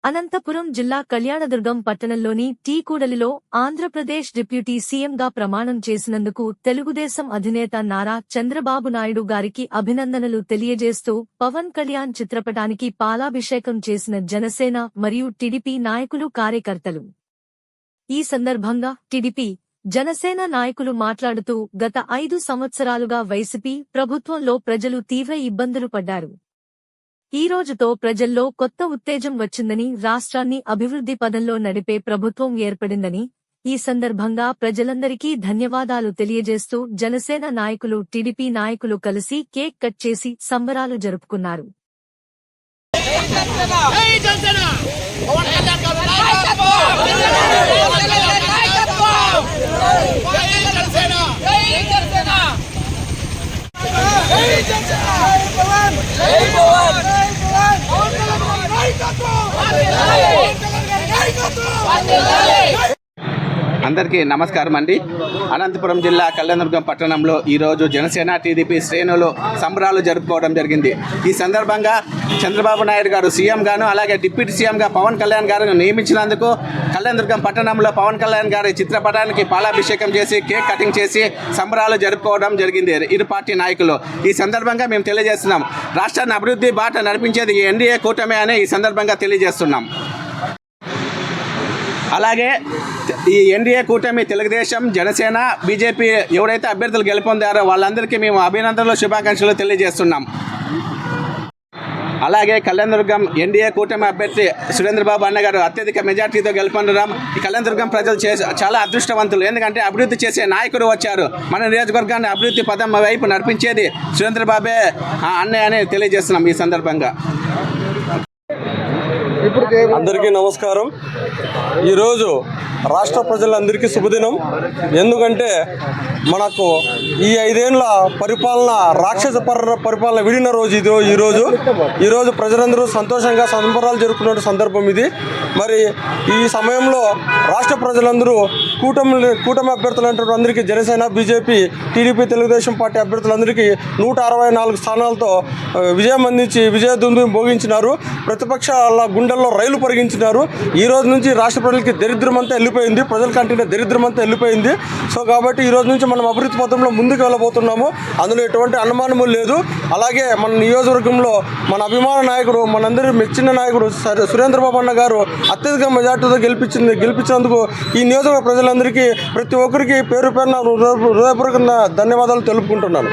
అనంతపురం జిల్లా కళ్యాణదుర్గం పట్టణంలోని టీ కూడలిలో ఆంధ్రప్రదేశ్ డిప్యూటీ సీఎంగా ప్రమాణం చేసినందుకు తెలుగుదేశం అధినేత నారా చంద్రబాబు నాయుడు గారికి అభినందనలు తెలియజేస్తూ పవన్ కళ్యాణ్ చిత్రపటానికి పాలాభిషేకం చేసిన జనసేన మరియు టీడీపీ నాయకులు కార్యకర్తలు. ఈ సందర్భంగా టీడీపీ, జనసేన నాయకులు మాట్లాడుతూ గత 5 సంవత్సరాలుగా వైసీపీ ప్రభుత్వంలో ప్రజలు తీవ్ర ఇబ్బందులు పడ్డారు. ఈ రోజుతో ప్రజల్లో కొత్త ఉత్తేజం వచ్చిందని, రాష్ట్రాన్ని అభివృద్ధి పదంలో నడిపే ప్రభుత్వం ఏర్పడిందని, ఈ సందర్భంగా ప్రజలందరికీ ధన్యవాదాలు తెలియజేస్తూ జనసేన నాయకులు, టీడీపీ నాయకులు కలిసి కేక్ కట్ చేసి సంబరాలు జరుపుకున్నారు. అందరికీ నమస్కారం అండి. అనంతపురం జిల్లా కళ్యాణదుర్గం పట్టణంలో ఈరోజు జనసేన టీడీపీ శ్రేణులు సంబరాలు జరుపుకోవడం జరిగింది. ఈ సందర్భంగా చంద్రబాబు నాయుడు గారు సీఎం గాను, అలాగే డిప్యూటీ సీఎంగా పవన్ కళ్యాణ్ గారిని నియమించినందుకు కళ్యాణదుర్గం పట్టణంలో పవన్ కళ్యాణ్ గారి చిత్రపటానికి పాలాభిషేకం చేసి కేక్ కటింగ్ చేసి సంబరాలు జరుపుకోవడం జరిగింది ఇరు పార్టీ నాయకులు. ఈ సందర్భంగా మేము తెలియజేస్తున్నాం, రాష్ట్రాన్ని అభివృద్ధి బాట నడిపించేది ఈ ఎన్డీఏ కూటమి అని ఈ సందర్భంగా తెలియజేస్తున్నాం. అలాగే ఈ ఎన్డీఏ కూటమి తెలుగుదేశం, జనసేన, బీజేపీ ఎవరైతే అభ్యర్థులు గెలుపొందారో వాళ్ళందరికీ మేము అభినందనలు, శుభాకాంక్షలు తెలియజేస్తున్నాం. అలాగే కళ్యాణదుర్గం ఎన్డీఏ కూటమి అభ్యర్థి సురేంద్రబాబు అన్నగారు అత్యధిక మెజార్టీతో గెలుపొందడం ఈ కళ్యాణదుర్గం ప్రజలు చాలా అదృష్టవంతులు. ఎందుకంటే అభివృద్ధి చేసే నాయకుడు వచ్చారు. మన నియోజకవర్గాన్ని అభివృద్ధి పదం వైపు నడిపించేది సురేంద్రబాబే అన్నయ్య అని తెలియజేస్తున్నాం. ఈ సందర్భంగా అందరికీ నమస్కారం. ఈరోజు రాష్ట్ర ప్రజలందరికీ శుభదినం. ఎందుకంటే మనకు ఈ 5 ఏళ్ల పరిపాలన, రాక్షస పరిపాలన విడిన రోజు ఇది. ఈరోజు ప్రజలందరూ సంతోషంగా సంబరాలు జరుపుకునే సందర్భం ఇది. మరి ఈ సమయంలో రాష్ట్ర ప్రజలందరూ కూటమి అభ్యర్థులు అందరికీ, Janasena, BJP, TDP, Telugu Desam party అభ్యర్థులందరికీ 164 స్థానాలతో విజయం అందించి విజయదుందుని భోగించినారు. ప్రతిపక్షాల గుండెల్లో రైలు పరిగించినారు. ఈ రోజు నుంచి రాష్ట్ర ప్రజలకి దరిద్రమంతా వెళ్ళిపోయింది, ప్రజల కంటే దరిద్రమంతా వెళ్ళిపోయింది. సో కాబట్టి ఈ రోజు నుంచి మనం అభివృద్ధి పథంలో ముందుకు వెళ్ళబోతున్నాము. అందులో ఎటువంటి అనుమానము లేదు. అలాగే మన నియోజకవర్గంలో మన అభిమాన నాయకుడు, మనందరి మెచ్చిన నాయకుడు సురేంద్రబాబు అన్న గారు అత్యధిక మెజార్టీతో గెలిపించినందుకు ఈ నియోజకవర్గ ప్రజలందరికీ, ప్రతి ఒక్కరికి పేరు పేరున హృదయపూర్వక ధన్యవాదాలు తెలుపుకుంటున్నాను.